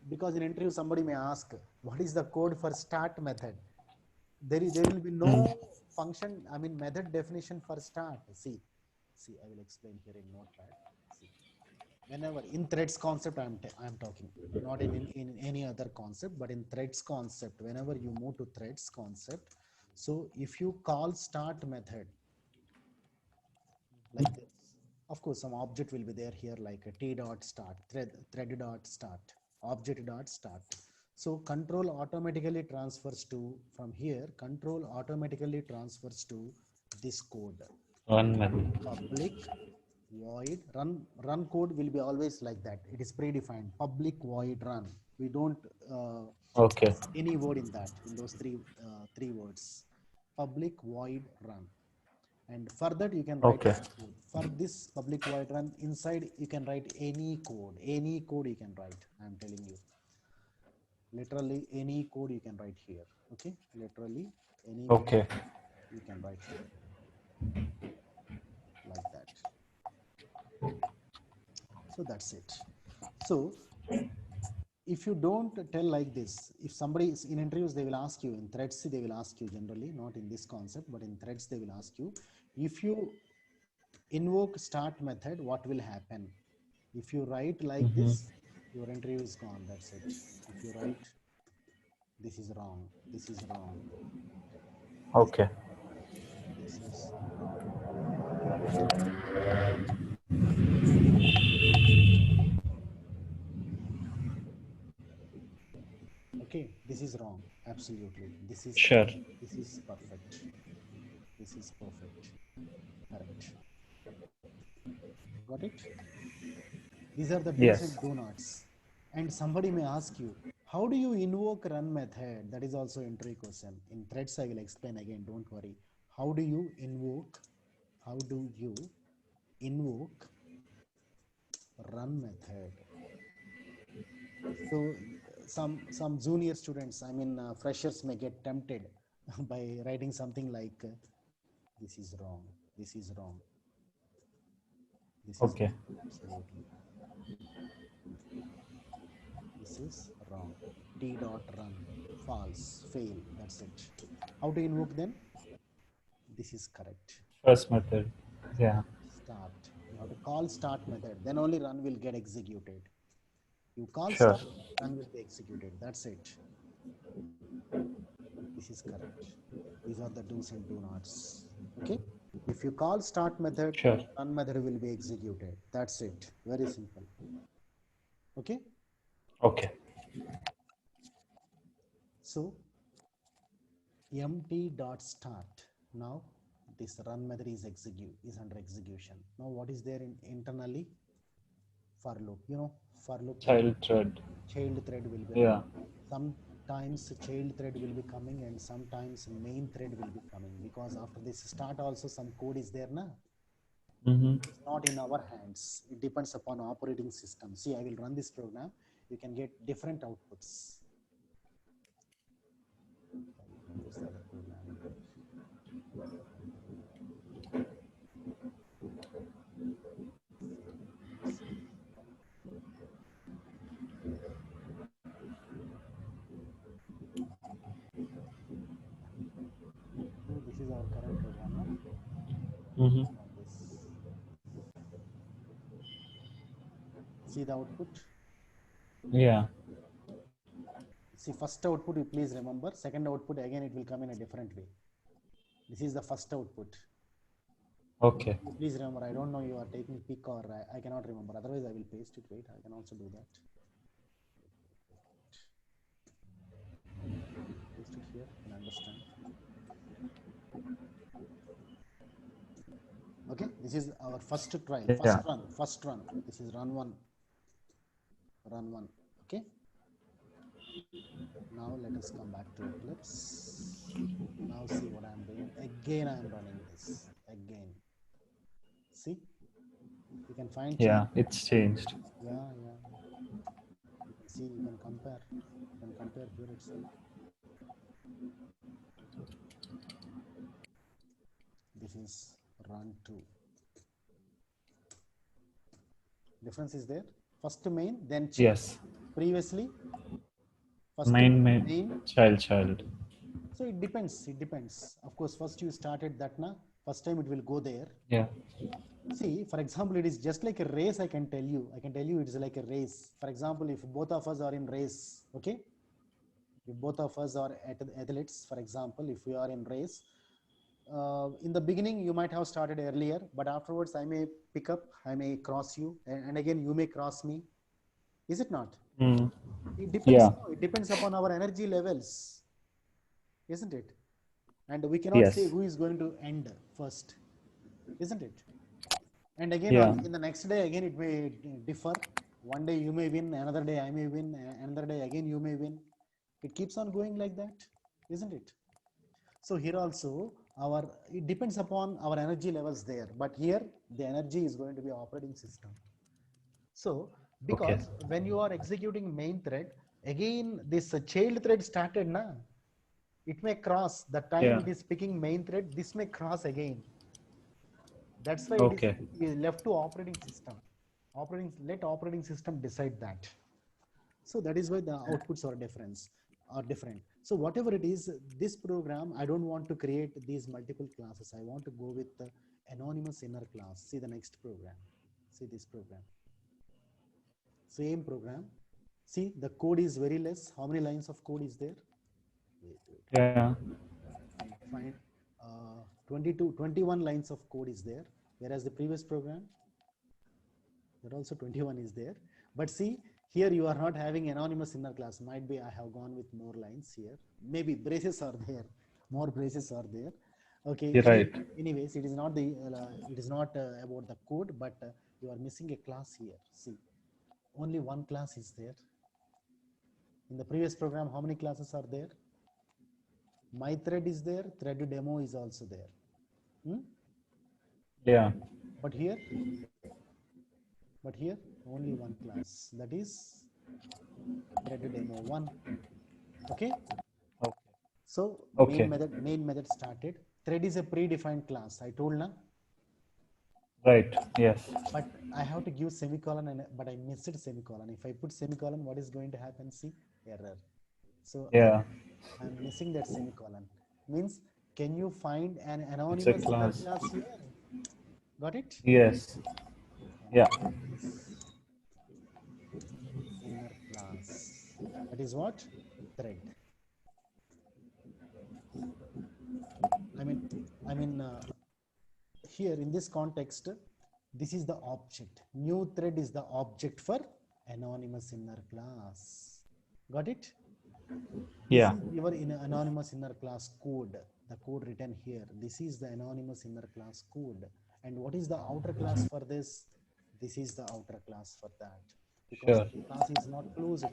because in interview somebody may ask, what is the code for start method? There will be no function, I mean method definition for start. See, I will explain here in notepad. See, whenever in threads concept I'm talking, not in any other concept, but in threads concept, whenever you move to threads concept, so if you call start method like this. Of course, some object will be there here like a t dot start, thread dot start, object dot start. So control automatically transfers to, from here, control automatically transfers to this code. Run method. Public void run code will be always like that. It is predefined. Public void run. We don't Okay. any word in that, in those three words. Public void run. And for that you can write Okay. code. For this public void run, inside you can write any code you can write. I'm telling you, literally any code you can write here. Okay, literally any code Okay. you can write here like that. So that's it. So if you don't tell like this, if somebody is in interviews, they will ask you in threads, they will ask you generally, not in this concept, but in threads, they will ask you, if you invoke start method, what will happen? If you write like this, your interview is gone. That's it. If you write, this is wrong, this is wrong, this, Okay. this is wrong. Okay, this is wrong. Absolutely. Sure. This is perfect. This is perfect. Correct. Got it? These are the do's and Yes. do nots. And somebody may ask you, how do you invoke run method? That is also entry question. In threads, I will explain again, don't worry. How do you invoke run method? So some junior students, I mean freshers may get tempted by writing something like, this is wrong, this is wrong, this is Okay. wrong, absolutely. This is wrong. T dot run, false, fail, that's it. How to invoke then? This is correct. First method. Yeah. Start. You have to call start method, then only run will get executed. You call Sure. start, run will be executed. That's it. This is correct. These are the do's and do nots. Okay. If you call start method, Sure. run method will be executed. That's it. Very simple. Okay. Okay. So empty dot start. Now this run method is under execution. Now what is there internally? For loop. You know, for loop Child thread. child thread will be running. Yeah. Sometimes child thread will be coming and sometimes main thread will be coming, because after this start also some code is there na. Mm-hmm. It's not in our hands. It depends upon operating system. See, I will run this program. You can get different outputs. I will close the other program here. See. So this is our current program. Na? Mm-hmm. Run this. See the output. Yeah. See, first output, you please remember. Second output, again, it will come in a different way. This is the first output. Okay. You please remember, I don't know you are taking pick or I cannot remember. Otherwise, I will paste it. Wait, I can also do that. Paste it here, you can understand. Okay, this is our first trial, Yeah. first run. This is run one. Okay. Now let us come back to Eclipse. Now see what I am doing. Again, I am running this. Again. See, you can find change. Yeah. It's changed. Yeah. You can see, you can compare. You can compare here itself. This is run 2. Difference is there. First main, then child. Yes. Previously, first Main. main. Child. So it depends. It depends. Of course, first you started that na. First time it will go there. Yeah. See, for example, it is just like a race. I can tell you it is like a race. For example, if both of us are in race, okay. If both of us are athletes, for example, if we are in race, in the beginning you might have started earlier, but afterwards I may pick up, I may cross you, and again you may cross me. Is it not? Mm. It depends. Yeah. No, it depends upon our energy levels, isn't it? And we cannot say Yes. who is going to end first, isn't it? And again, Yeah. in the next day, again it may differ. One day you may win, another day I may win, another day again you may win. It keeps on going like that, isn't it? So here also, it depends upon our energy levels there. But here, the energy is going to be operating system. So, Okay. because when you are executing main thread, again this child thread started na, it may cross the time Yeah. it is picking main thread, this may cross again. That's why Okay. it is left to operating system. Let operating system decide that. So that is why the outputs are different. So whatever it is, this program, I don't want to create these multiple classes. I want to go with the anonymous inner class. See the next program. See this program. Same program. See, the code is very less. How many lines of code is there? Wait. Yeah. Find 21 lines of code is there. Whereas the previous program, that also 21 is there. But see, here you are not having anonymous inner class. Might be I have gone with more lines here. Maybe braces are there. More braces are there. Okay. You're right. Anyways, it is not the it is not about the code, but you are missing a class here. See, only one class is there. In the previous program, how many classes are there? My thread is there. Thread demo is also there. Hmm? Yeah. But here, only one class. That is thread demo one. Okay. Okay. So Okay. main method started. Thread is a predefined class. I told na. Right. Yes. But I have to give semicolon, but I missed semicolon. If I put semicolon, what is going to happen? See, error. So Yeah. I'm missing that semicolon. Means, can you find an It's a anonymous inner class. class here? Got it? Yes. Yeah. Anonymous inner class. That is what? Thread. I mean, I mean, here in this context, this is the object. New thread is the object for anonymous inner class. Got it? This Yeah. is your anonymous inner class code, the code written here. This is the anonymous inner class code. And what is the outer class for this? This is the outer class for that, because Sure. the class is not closed.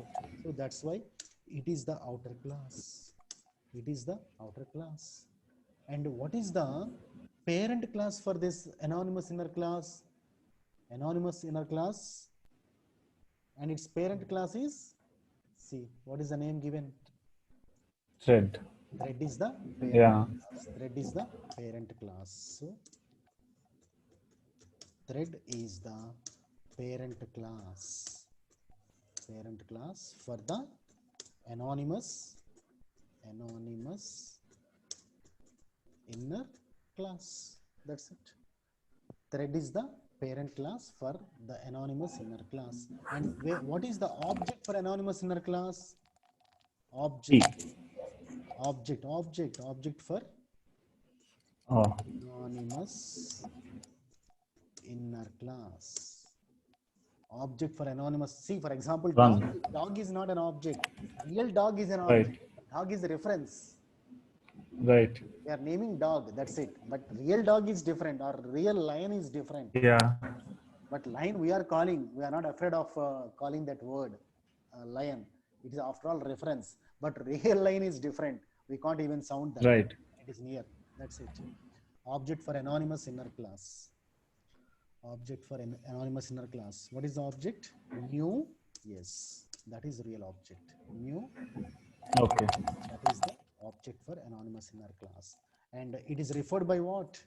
So that's why it is the outer class. It is the outer class. And what is the parent class for this anonymous inner class? Anonymous inner class, and its parent class is, see, what is the name given? Thread. Thread is the parent Yeah. class. Thread is the parent class. So thread is the parent class. Parent class for the anonymous inner class. That's it. Thread is the parent class for the anonymous inner class. And what is the object for anonymous inner class? T. Object for Oh. anonymous inner class. Object for anonymous. See, for example, Run. dog is not an object. Real dog is an Right. object. Dog is a reference. Right. We are naming dog, that's it. But real dog is different, or real lion is different. Yeah. But lion we are calling, we are not afraid of calling that word, lion. It is after all reference. But real lion is different. We can't even sound that. Right. It is near. That's it. Object for anonymous inner class. Object for an anonymous inner class. What is the object? New. Yes, that is real object. New. Okay. That is the object for anonymous inner class. And it is referred by what?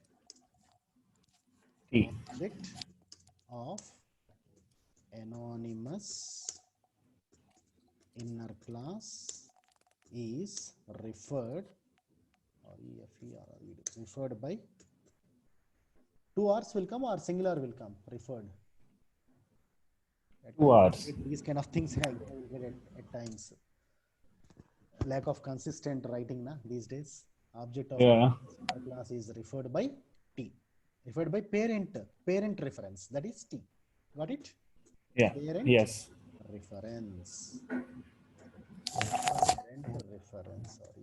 T. Object of anonymous inner class is referred, or referred by, two R's will come or singular will come, referred. At 2 hours. these kind of things I will get at times. Lack of consistent writing na these days. Object of Yeah. inner class is referred by T. Referred by parent reference. That is T. Got it? Yeah. Parent Yes. reference. Parent reference, or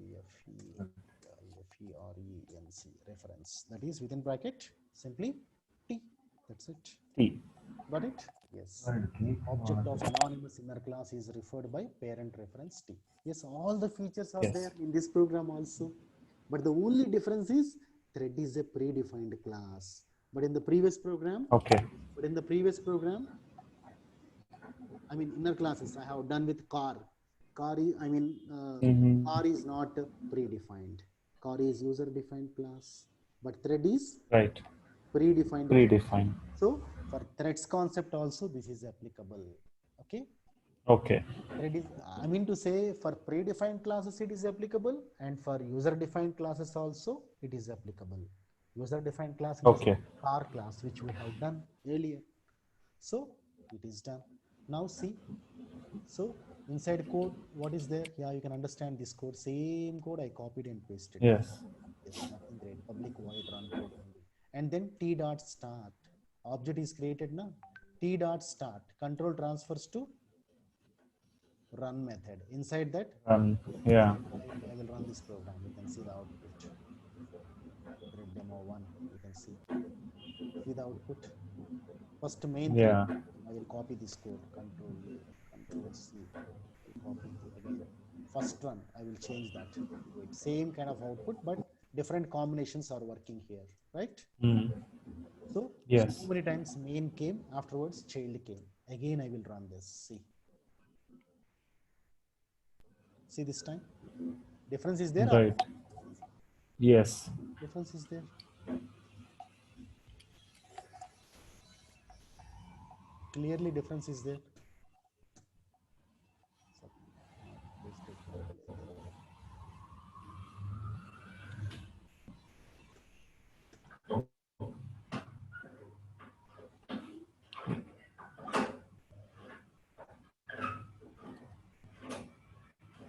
reference, reference. That is within bracket simply T. That's it. T. Got it? Yes. Object of anonymous inner class is referred by parent reference T. Yes, all the features are Yes. there in this program also. But the only difference is thread is a predefined class. But in the previous program, Okay. I mean, inner classes I have done with car. Car is, car is not predefined. Car is user defined class, but thread is Right. predefined. Predefined. So for threads concept also this is applicable. Okay. Okay. Thread is, I mean to say, for predefined classes it is applicable, and for user defined classes also it is applicable. User defined class means Okay. car class, which we have done earlier. So it is done. Now see, so inside code, what is there? Yeah, you can understand this code. Same code I copied and pasted. Yes. Yes, nothing great. Public void run code only. And then T dot start. Object is created now. T dot start. Control transfers to run method. Inside that, Yeah. I will run this program. You can see the output. thread demo 1. You can see the output. First main thread, Yeah. I will copy this code, Control A, Control C. I'll copy again. First run, I will change that. Wait, same kind of output, but different combinations are working here, right? Mm. So Yes. many times main came, afterwards child came. Again, I will run this. See this time. Difference is there or Right. no? Yes. Difference is there. Clearly, difference is there. Not wasted code is there.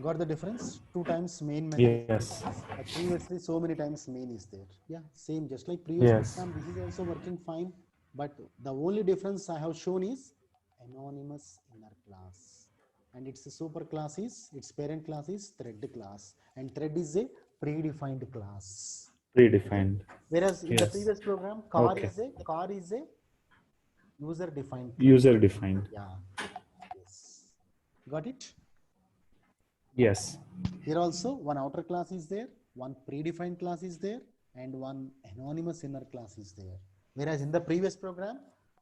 Got the difference? Two times main method is there. Yes. But previously, so many times main is there. Yeah, same, just like previous Yes. program, this is also working fine. But the only difference I have shown is anonymous inner class. And its super class is, its parent class is thread class. And thread is a predefined class. Okay. Predefined. Whereas in the Yes. previous program, Okay. car is a user defined class. User defined. Yeah. Yes. Got it? Yes. Here also one outer class is there, one predefined class is there, and one anonymous inner class is there. Whereas in the previous program,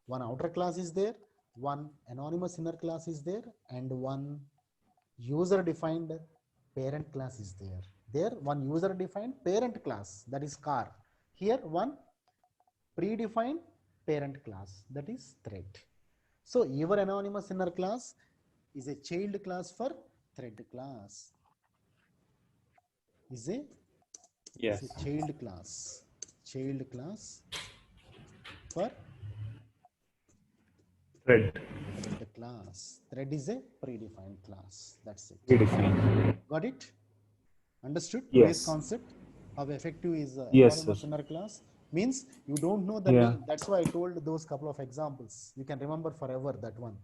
one outer class is there, one anonymous inner class is there, and one user defined parent class is there. There one user defined parent class, that is car. Here one predefined parent class, that is thread. So your anonymous inner class is a child class for thread class. Is a Yes. child class for Thread. thread class. Thread is a predefined class. That's it. Predefined. Got it? Understood today's Yes. concept? How effective is Yes, sir. anonymous inner class? Means you don't know the Yeah. name. That's why I told those couple of examples. You can remember forever that one.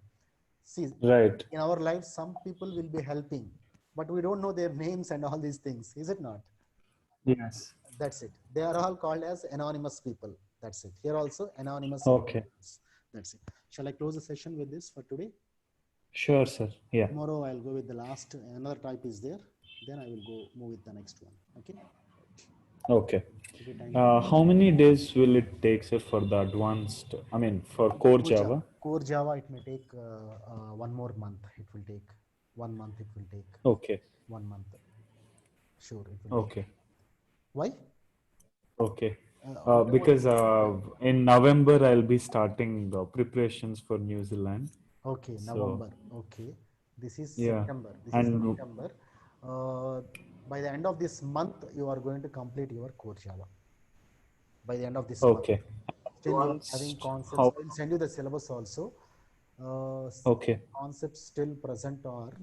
See, Right. in our life, some people will be helping, but we don't know their names and all these things. Is it not? Yes. That's it. They are all called as anonymous people. That's it. Here also anonymous inner Okay. class. That's it. Shall I close the session with this for today? Sure, sir. Yeah. Tomorrow I'll go with the last, another type is there. Then I will go move with the next one. Okay. Okay. Okay, thank you. How many days will it take, sir, for the advanced, I mean, for core Java? Core Java, it may take one more month. It will take 1 month. It will take Okay. 1 month. Sure, it will take. Okay. Why? Okay. Automotive. Because in November, I'll be starting the preparations for New Zealand. Okay, So, November. Okay, this is yeah. September. This is And September. Uh, by the end of this month, you are going to complete your core Java. By the end of this month, okay. still you are having Advanced, concepts. how? I will send you the syllabus also. Okay. Concepts still present are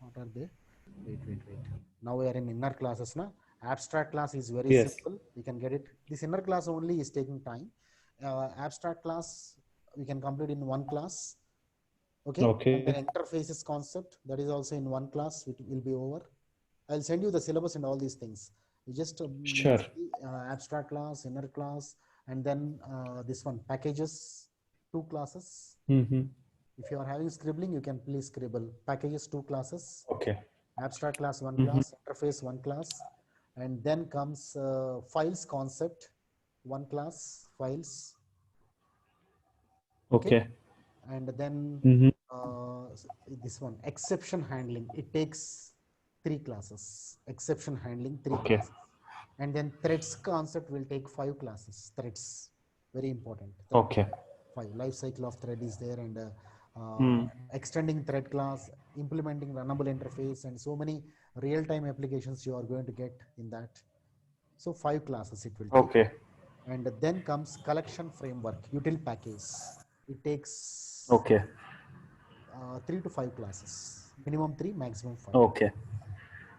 what are they? Wait. Now we are in inner classes now. Abstract class is very Yes. simple. We can get it. This inner class only is taking time. Abstract class we can complete in one class. Okay, and then Okay. interfaces concept, that is also in one class, it will be over. I'll send you the syllabus and all these things. You just Sure. see, abstract class, inner class, and then this one packages, two classes. Mm-hmm. If you are having scribbling, you can please scribble. Packages, two classes. Okay. Abstract class, one Mm-hmm. class. Interface, one class. And then comes files concept, one class. Files. Okay, Okay. and then Mm-hmm. this one exception handling, it takes three classes. Exception handling, three Okay. classes. And then threads concept will take five classes. Threads, very important. Thread, Okay. five. Life cycle of thread is there, and Mm. extending thread class, implementing runnable interface, and so many real-time applications you are going to get in that. So five classes it will take. Okay. And then comes collection framework, util package. It takes Okay. 3 to 5 classes, minimum 3, maximum 5. Okay.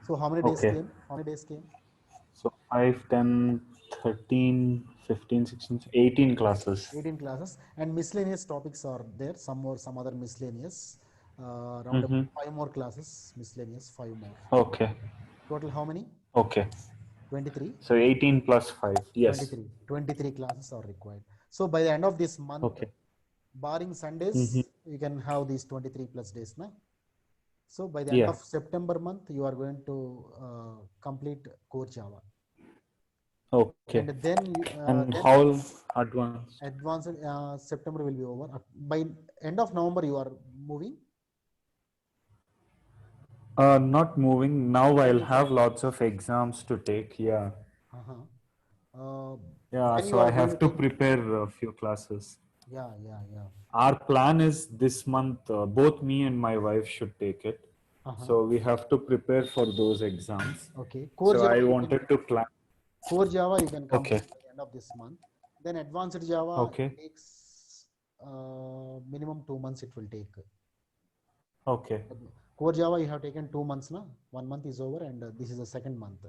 So how many days Okay. came? How many days came? So 5, 10, 13, 15, 16, 18 classes. 18 classes, and miscellaneous topics are there. Some more, some other miscellaneous. Around Mm-hmm. 5 more classes, miscellaneous 5 more. Okay. Total how many? Okay. 23. So 18 plus 5. Yes. 23 classes are required. So by the end of this month, Okay. barring Mm-hmm. Sundays, you can have these 23 plus days now. So by the end Yeah. of September month, you are going to complete core Java, Okay. and then And then how advanced? advanced September will be over. By end of November, you are moving. Not moving. Now I'll Waiting for have lots of exams to take. Yeah. uh-huh. uh, Yeah. when you So are I going to have to take. prepare a few classes. Yeah. Our plan is this month, both me and my wife should take it. Uh-huh. So we have to prepare for those exams. Okay, core So Java I you can wanted to plan. core Java you can Okay. complete by the end of this month. Then advanced Java Okay. takes minimum 2 months it will take. Okay. Core Java you have taken 2 months now. 1 month is over, and this is the second month.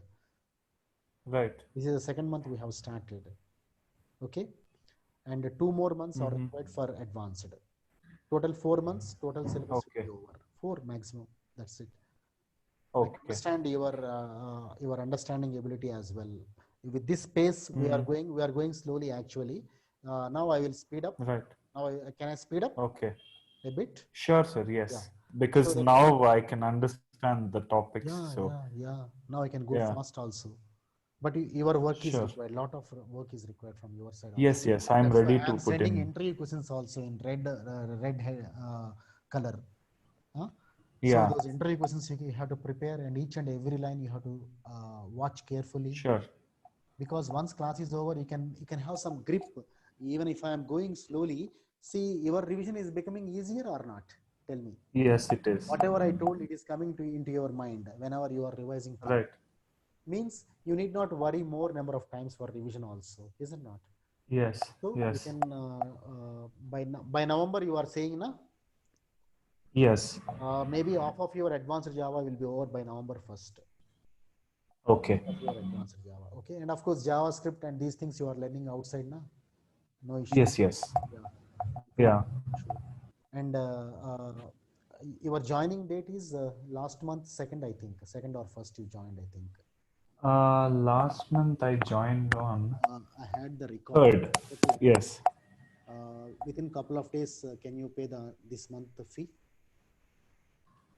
Right. This is the second month we have started. Okay, and 2 more months are Mm-hmm. required for advanced. Total 4 months. Total syllabus will Okay. be over. Four maximum. That's it. I can Okay. understand your understanding ability as well. With this pace Mm-hmm. we are going slowly actually. Now I will speed up. Right. Now can I speed up Okay. a bit? Sure, sir. Yeah. Yes. So Because that now I can understand the topics. So yeah. Now I can go yeah. fast also. But your work is Sure. required. Lot of work is required from your side also. Yes. Yes. I'm That's why ready I to am put sending in. interview questions also in red color. Huh? So Yeah. those interview questions you have to prepare, and each and every line you have to watch carefully, Sure. because once class is over, you can have some grip. Even if I am going slowly, see your revision is becoming easier or not. Tell me. Yes, it is. Whatever I told, it is coming to into your mind whenever you are revising further. Right. Means you need not worry more number of times for revision also, is it not? Yes. So you Yes. can by November you are saying na, Yes. maybe half of your advanced Java will be over by November 1st. Okay. Of your advanced Java. Okay, and of course JavaScript and these things you are learning outside now. No issues. Yes. Yes. Yeah, Yeah. sure. And your joining date is last month second, I think. Second or first you joined, I think. Last month I joined on I had the record. third. Okay. Yes. Within couple of days, can you pay the this month the fee?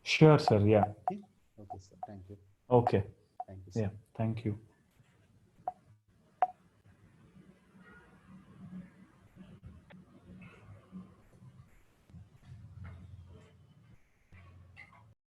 Sure, sir. Yeah. Okay. Okay, sir. Thank you. Okay. Thank you, sir. Yeah. Thank you.